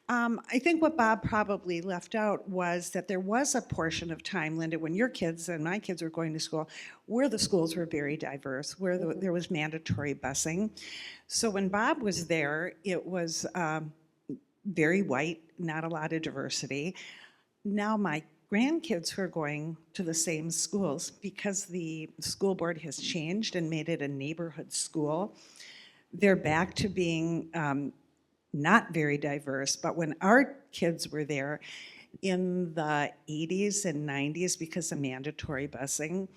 I think what Bob probably left out was that there was a portion of time, Linda, when your kids and my kids were going to school, where the schools were very diverse, where there was mandatory busing. So when Bob was there, it was very white, not a lot of diversity. Now my grandkids who are going to the same schools, because the school board has changed and made it a neighborhood school, they're back to being not very diverse. But when our kids were there in the 80s and 90s, because of mandatory busing,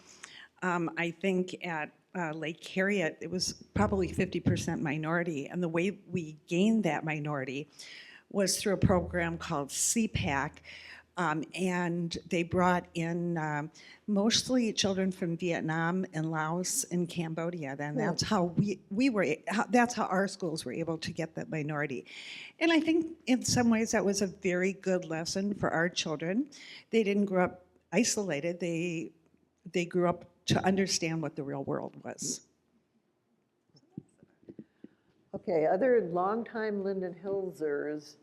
I think at Lake Harriet, it was probably 50% minority. And the way we gained that minority was through a program called CPAC, And they brought in mostly children from Vietnam and Laos and Cambodia. And that's how that's how our schools were able to get that minority. And I think in some ways that was a very good lesson for our children. They didn't grow up isolated. They grew up to understand what the real world was. Okay, other longtime Linden Hillsers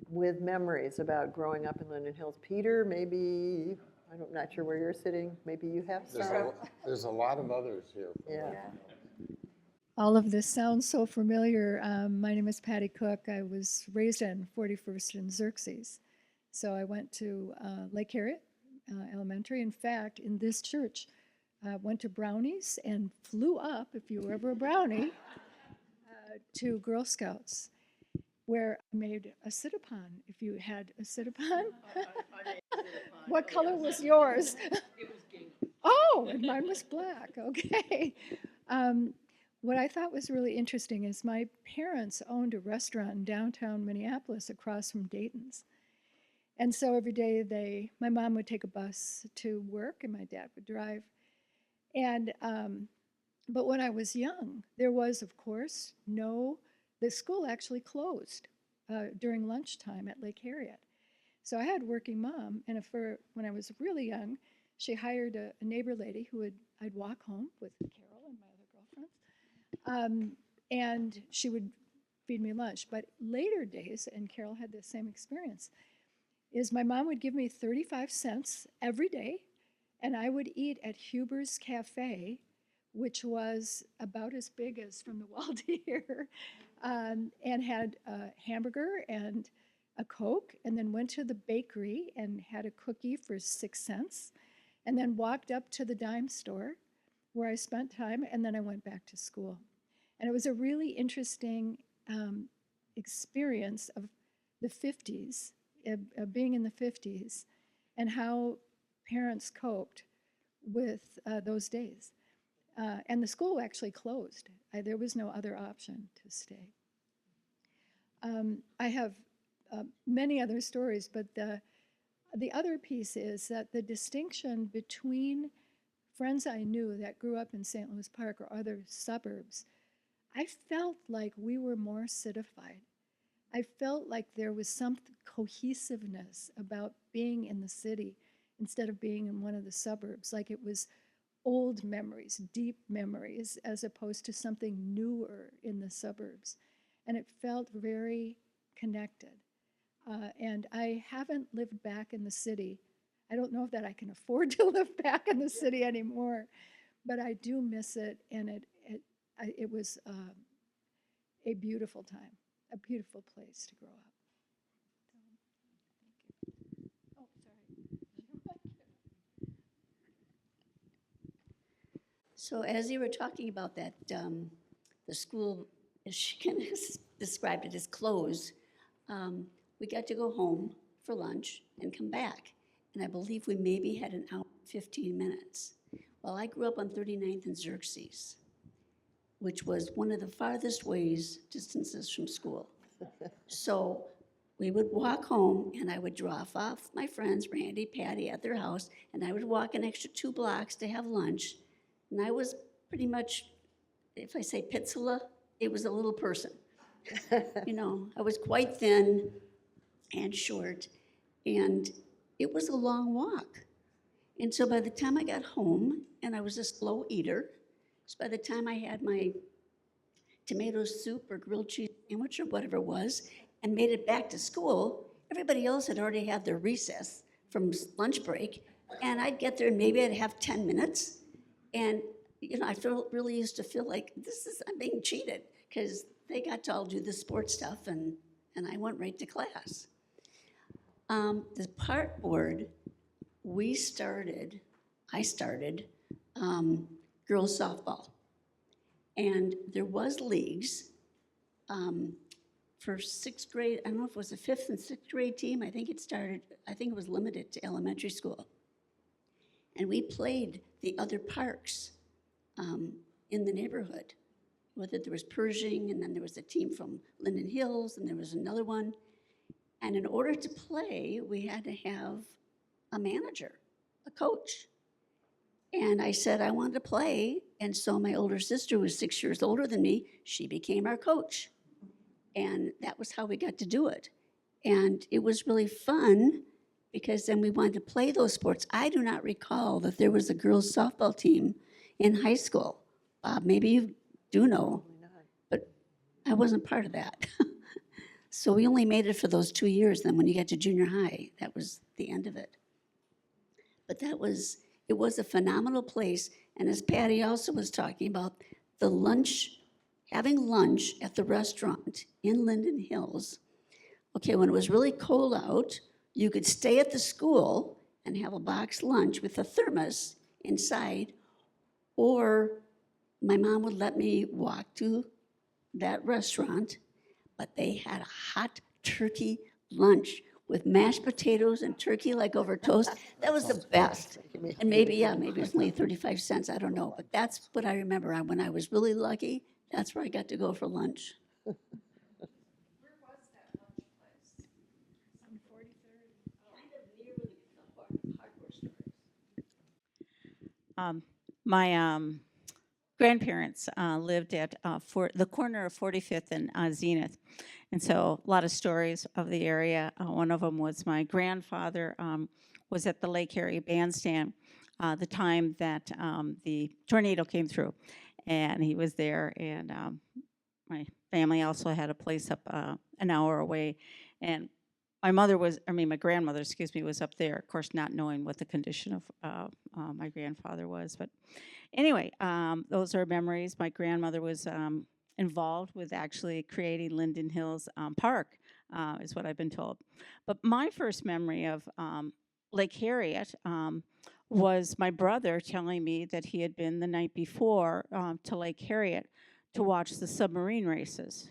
with memories about growing up in Linden Hills. Peter, maybe, I'm not sure where you're sitting, maybe you have some? There's a lot of others here. Yeah. All of this sounds so familiar. My name is Patty Cook. I was raised on 41st and Xerxes. So I went to Lake Harriet Elementary. In fact, in this church, went to Brownies and flew up, if you were ever a Brownie, to Girl Scouts, where I made a sit-upon, if you had a sit-upon. What color was yours? It was gingham. Oh, and mine was black, okay. What I thought was really interesting is my parents owned a restaurant in downtown Minneapolis across from Dayton's. And so every day my mom would take a bus to work and my dad would drive. And, but when I was young, there was, of course, the school actually closed during lunchtime at Lake Harriet. So I had a working mom, and when I was really young, she hired a neighbor lady I'd walk home with Carol and my other girlfriends, and she would feed me lunch. But later days, and Carol had the same experience, is my mom would give me 35 cents every day, and I would eat at Huber's Cafe, which was about as big as from the wall to here, and had a hamburger and a Coke, and then went to the bakery and had a cookie for 6 cents, and then walked up to the dime store where I spent time, and then I went back to school. And it was a really interesting experience of the 50s, of being in the 50s, and how parents coped with those days. And the school actually closed. There was no other option to stay. I have many other stories, but the other piece is that the distinction between friends I knew that grew up in St. Louis Park or other suburbs, I felt like we were more citified. I felt like there was some cohesiveness about being in the city instead of being in one of the suburbs, like it was old memories, deep memories, as opposed to something newer in the suburbs. And it felt very connected. And I haven't lived back in the city. I don't know that I can afford to live back in the city anymore, but I do miss it, and it was a beautiful time, a beautiful place to grow up. Thank you. Oh, sorry. So as you were talking about that, the school, as she kind of described it as closed, we got to go home for lunch and come back. And I believe we maybe had an hour, 15 minutes. Well, I grew up on 39th and Xerxes, which was one of the farthest distances from school. So we would walk home, and I would drop off my friends, Randy, Patty, at their house, and I would walk an extra 2 blocks to have lunch. And I was pretty much, if I say pizzula, it was a little person. You know, I was quite thin and short, and it was a long walk. And so by the time I got home, and I was a slow eater, so by the time I had my tomato soup or grilled cheese sandwich or whatever it was, and made it back to school, everybody else had already had their recess from lunch break, and I'd get there and maybe I'd have 10 minutes, and you know, I really used to feel like I'm being cheated, because they got to all do the sports stuff, and I went right to class. The park board, I started girls softball. And there was leagues for 6th grade. I don't know if it was a 5th and 6th grade team. I think it was limited to elementary school. And we played the other parks in the neighborhood. Whether there was Pershing, and then there was a team from Linden Hills, and there was another one. And in order to play, we had to have a manager, a coach. And I said I wanted to play. And so my older sister, who was 6 years older than me, she became our coach. And that was how we got to do it. And it was really fun because then we wanted to play those sports. I do not recall that there was a girls' softball team in high school. Bob, maybe you do know, but I wasn't part of that. So we only made it for those 2 years. Then when you get to junior high, that was the end of it. But it was a phenomenal place. And as Patty also was talking about, the lunch, having lunch at the restaurant in Linden Hills. Okay, when it was really cold out, you could stay at the school and have a box lunch with a thermos inside, or my mom would let me walk to that restaurant, but they had a hot turkey lunch with mashed potatoes and turkey like over toast. That was the best. And maybe it was only 35 cents, I don't know. But that's what I remember. When I was really lucky, that's where I got to go for lunch. My grandparents lived at the corner of 45th and Zenith. And so a lot of stories of the area. One of them was my grandfather was at the Lake Erie bandstand the time that the tornado came through. And he was there, and my family also had a place up an hour away. And my grandmother, was up there, of course, not knowing what the condition of my grandfather was. But anyway, those are memories. My grandmother was involved with actually creating Linden Hills Park, is what I've been told. But my first memory of Lake Harriet was my brother telling me that he had been the night before to Lake Harriet to watch the submarine races.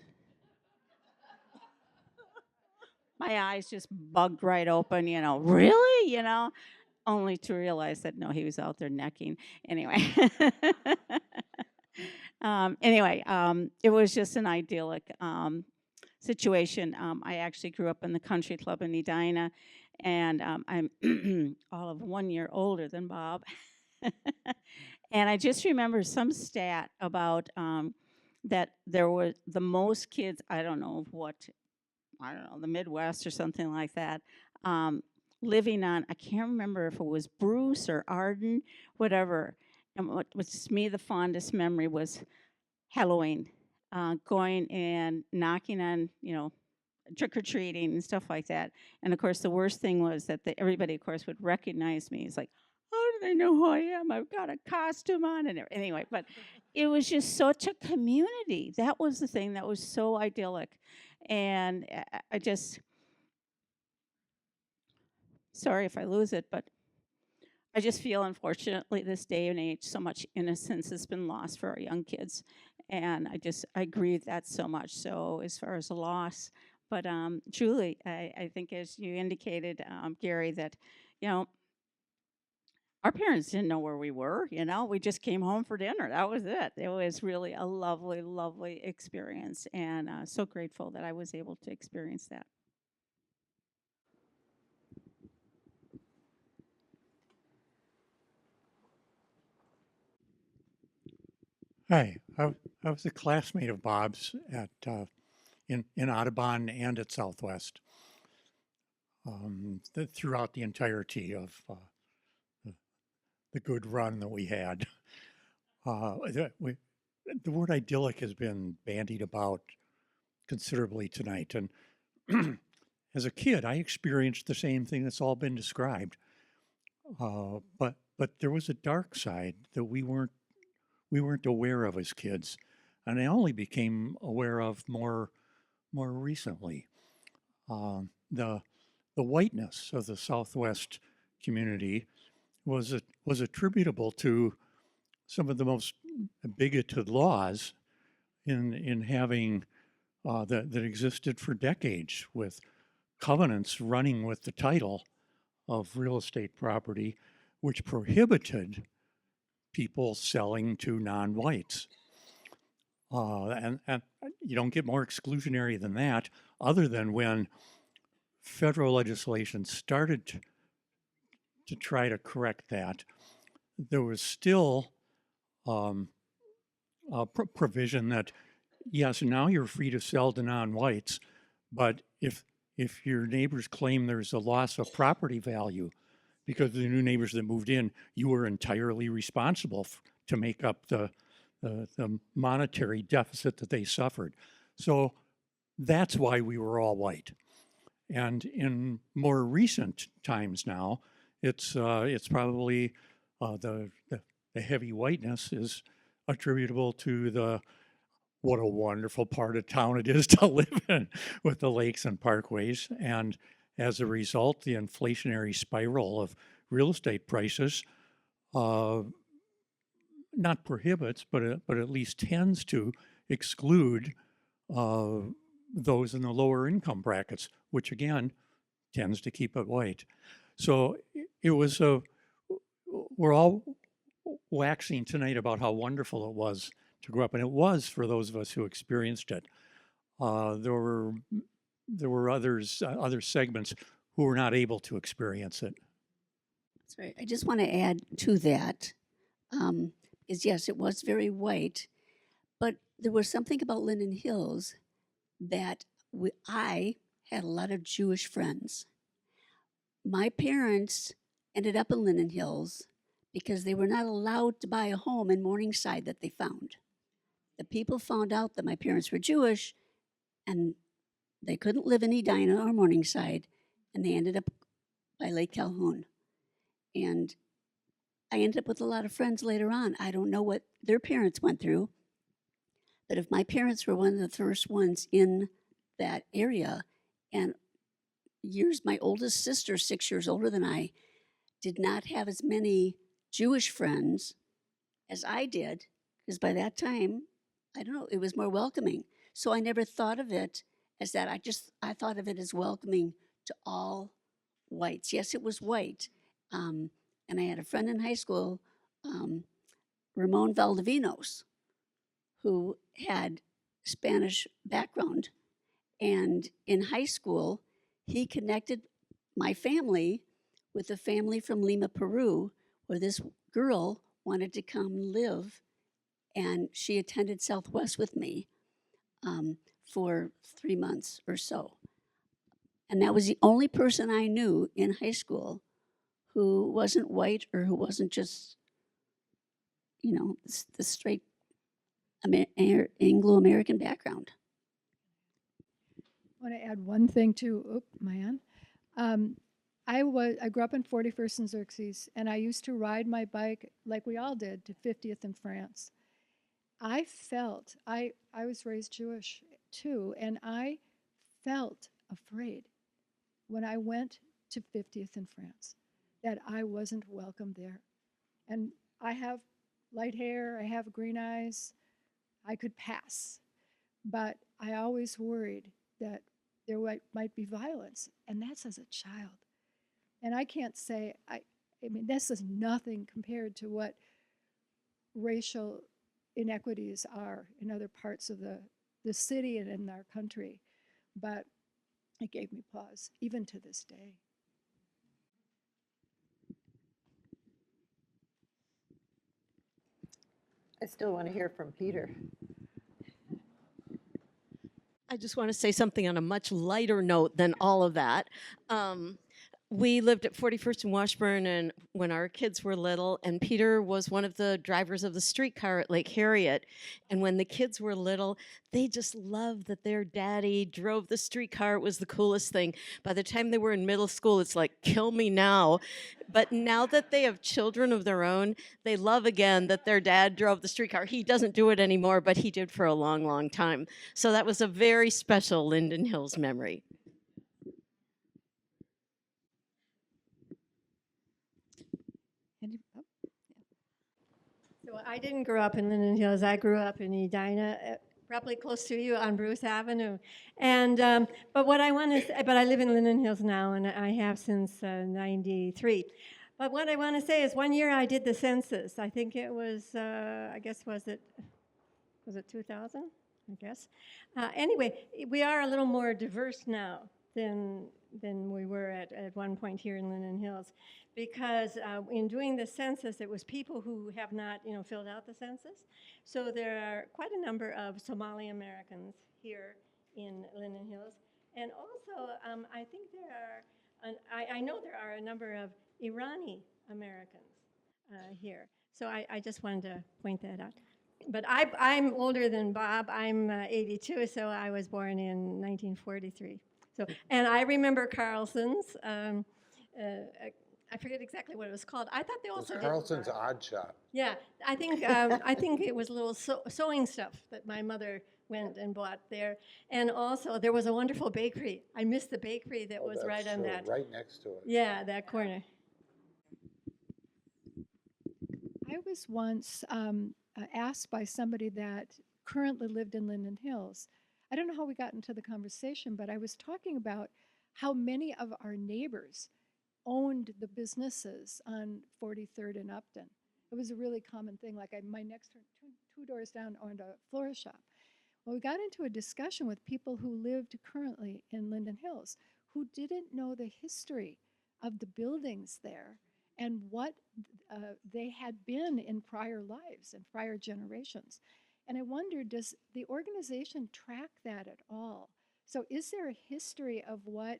My eyes just bugged right open, really, only to realize that no, he was out there necking. Anyway. It was just an idyllic situation. I actually grew up in the country club in Edina, and I'm all of 1 year older than Bob. And I just remember some stat about that there were the most kids, the Midwest or something like that, living on, I can't remember if it was Bruce or Arden, whatever. And what was me the fondest memory was Halloween, going and knocking on, trick-or-treating and stuff like that. And of course, the worst thing was that everybody, of course, would recognize me. It's like, how do they know who I am? I've got a costume on and everything. Anyway, but it was just such a community. That was the thing that was so idyllic. And I just, sorry if I lose it, but I just feel, unfortunately, this day and age, so much innocence has been lost for our young kids. And I grieve that so much. So as far as a loss, but truly, I think as you indicated, Gary, that, our parents didn't know where we were, we just came home for dinner. That was it. It was really a lovely, lovely experience. And so grateful that I was able to experience that. Hi, I was a classmate of Bob's at in Audubon and at Southwest throughout the entirety of the good run that we had. The word idyllic has been bandied about considerably tonight, and as a kid, I experienced the same thing that's all been described. But there was a dark side that we weren't aware of as kids, and I only became aware of more recently. The whiteness of the Southwest community was attributable to some of the most bigoted laws in having that existed for decades, with covenants running with the title of real estate property, which prohibited people selling to non-whites. And you don't get more exclusionary than that, other than when federal legislation started to try to correct that, there was still a provision that, yes, now you're free to sell to non-whites, but if your neighbors claim there's a loss of property value because of the new neighbors that moved in, you were entirely responsible to make up the monetary deficit that they suffered. So that's why we were all white. And in more recent times now, it's probably the heavy whiteness is attributable to what a wonderful part of town it is to live in with the lakes and parkways. And as a result, the inflationary spiral of real estate prices not prohibits, but at least tends to exclude those in the lower income brackets, which again tends to keep it white. So it was we're all waxing tonight about how wonderful it was to grow up, and it was for those of us who experienced it. There were other segments who were not able to experience it. That's right. I just want to add to that, is yes, it was very white, but there was something about Linden Hills that I had a lot of Jewish friends. My parents ended up in Linden Hills because they were not allowed to buy a home in Morningside that they found. The people found out that my parents were Jewish and they couldn't live in Edina or Morningside, and they ended up by Lake Calhoun. And I ended up with a lot of friends later on. I don't know what their parents went through, but if my parents were one of the first ones in that area, and my oldest sister, 6 years older than I, did not have as many Jewish friends as I did, because by that time, I don't know, it was more welcoming. So I never thought of it as that. I thought of it as welcoming to all whites. Yes, it was white. And I had a friend in high school, Ramon Valdivinos, who had Spanish background. And in high school, he connected my family with a family from Lima, Peru, where this girl wanted to come live, and she attended Southwest with me for 3 months or so. And that was the only person I knew in high school who wasn't white or who wasn't just, the straight Anglo-American background. I want to add one thing to, I grew up in 41st and Xerxes, and I used to ride my bike like we all did to 50th in France. I was raised Jewish too, and I felt afraid when I went to 50th in France that I wasn't welcome there. And I have light hair, I have green eyes, I could pass, but I always worried that there might be violence, and that's as a child. And I can't say, I mean, this is nothing compared to what racial inequities are in other parts of the city and in our country, but it gave me pause, even to this day. I still want to hear from Peter. I just want to say something on a much lighter note than all of that. We lived at 41st and Washburn and when our kids were little, and Peter was one of the drivers of the streetcar at Lake Harriet. And when the kids were little, they just loved that their daddy drove the streetcar. It was the coolest thing. By the time they were in middle school, it's like, kill me now. But now that they have children of their own, they love again that their dad drove the streetcar. He doesn't do it anymore, but he did for a long, long time. So that was a very special Linden Hills memory. So I didn't grow up in Linden Hills. I grew up in Edina, probably close to you on Bruce Avenue. And but what I want to say, but I live in Linden Hills now, and I have since '93. But what I want to say is, one year I did the census. I think it was, I guess, was it 2000? I guess. Anyway, we are a little more diverse now than we were at one point here in Linden Hills. Because in doing the census, it was people who have not, filled out the census. So there are quite a number of Somali Americans here in Linden Hills. And also, I think I know there are a number of Irani Americans here. So I just wanted to point that out. But I'm older than Bob. I'm 82, so I was born in 1943. So, and I remember Carlson's. I forget exactly what it was called. I thought they also did. Carlson's Odd Shop. Yeah, I think it was little sewing stuff that my mother went and bought there. And also, there was a wonderful bakery. I missed the bakery that was right on that. Right next to it. Yeah, that corner. I was once asked by somebody that currently lived in Linden Hills. I don't know how we got into the conversation, but I was talking about how many of our neighbors owned the businesses on 43rd and Upton. It was a really common thing. Like my next two doors down owned a florist shop. Well, we got into a discussion with people who lived currently in Linden Hills who didn't know the history of the buildings there and what they had been in prior lives and prior generations. And I wonder, does the organization track that at all? So is there a history of what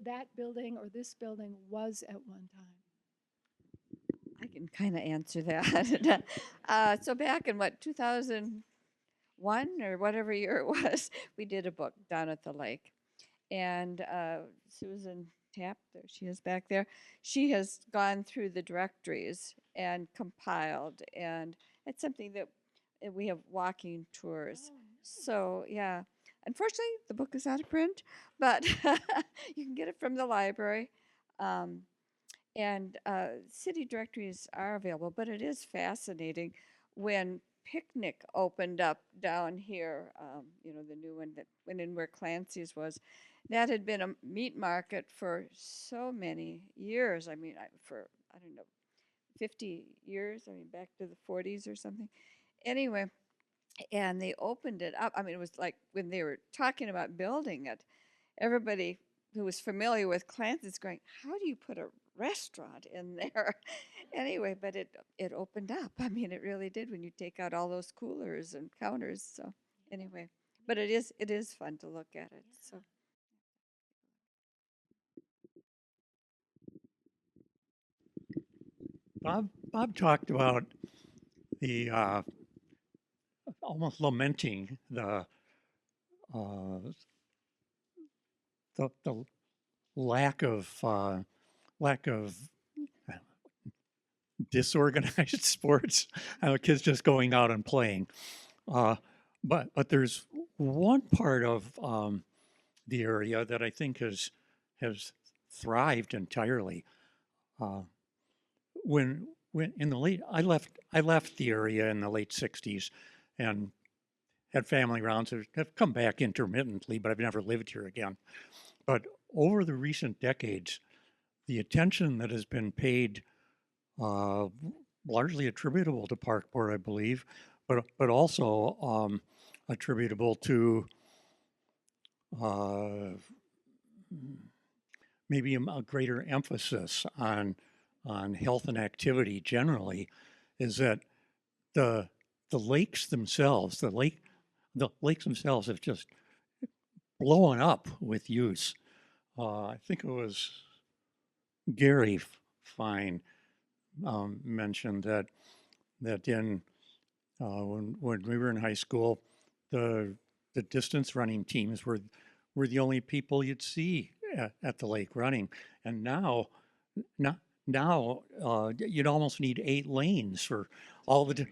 that building or this building was at one time? I can kind of answer that. So back in 2001 or whatever year it was, we did a book down at the lake. And Susan Tapp, there she is back there, she has gone through the directories and compiled. And it's something that we have walking tours. Oh, nice. So, yeah. Unfortunately, the book is out of print, but you can get it from the library. And city directories are available, but it is fascinating when Picnic opened up down here, the new one that went in where Clancy's was. That had been a meat market for so many years. I mean, for, 50 years, back to the 40s or something. Anyway, and they opened it up. It was like when they were talking about building it, everybody who was familiar with Clancy's going, how do you put a restaurant in there? Anyway, but it opened up. It really did when you take out all those coolers and counters. So anyway, but it is fun to look at it. So. Bob talked about the almost lamenting the lack of disorganized sports, kids just going out and playing. But there's one part of the area that I think has thrived entirely. When in the late, I left the area in the late 60s and had family around, so have come back intermittently, but I've never lived here again. But over the recent decades, the attention that has been paid, largely attributable to Park Board, I believe, but also attributable to maybe a greater emphasis on health and activity generally, is that the lakes themselves, the lakes themselves have just blown up with use. I think it was Gary Fine mentioned that in when we were in high school, the distance running teams were the only people you'd see at the lake running, and now you'd almost need 8 lanes for all the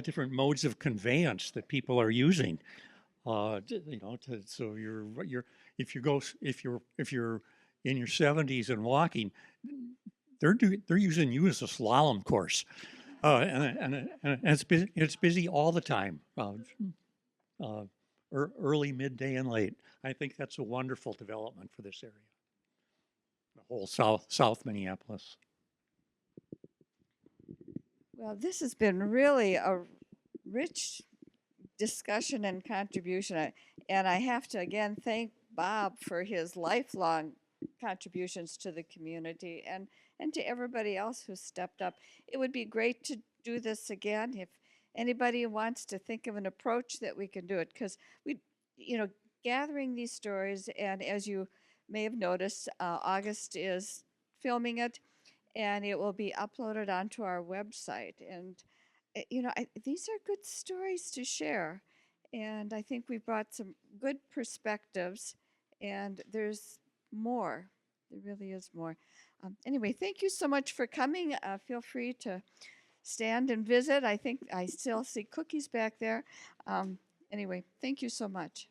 different modes of conveyance that people are using. So if you're in your 70s and walking, they're using you as a slalom course, and it's busy all the time, early, midday, and late. I think that's a wonderful development for this area, the whole South Minneapolis. Well, this has been really a rich discussion and contribution. And I have to again thank Bob for his lifelong contributions to the community and to everybody else who stepped up. It would be great to do this again if anybody wants to think of an approach that we can do it, because we, you know, gathering these stories, and as you may have noticed, August is filming it, and it will be uploaded onto our website. And you know, these are good stories to share, and I think we brought some good perspectives, and there's more. There really is more. Anyway, thank you so much for coming. Feel free to stand and visit. I think I still see cookies back there. Anyway, thank you so much.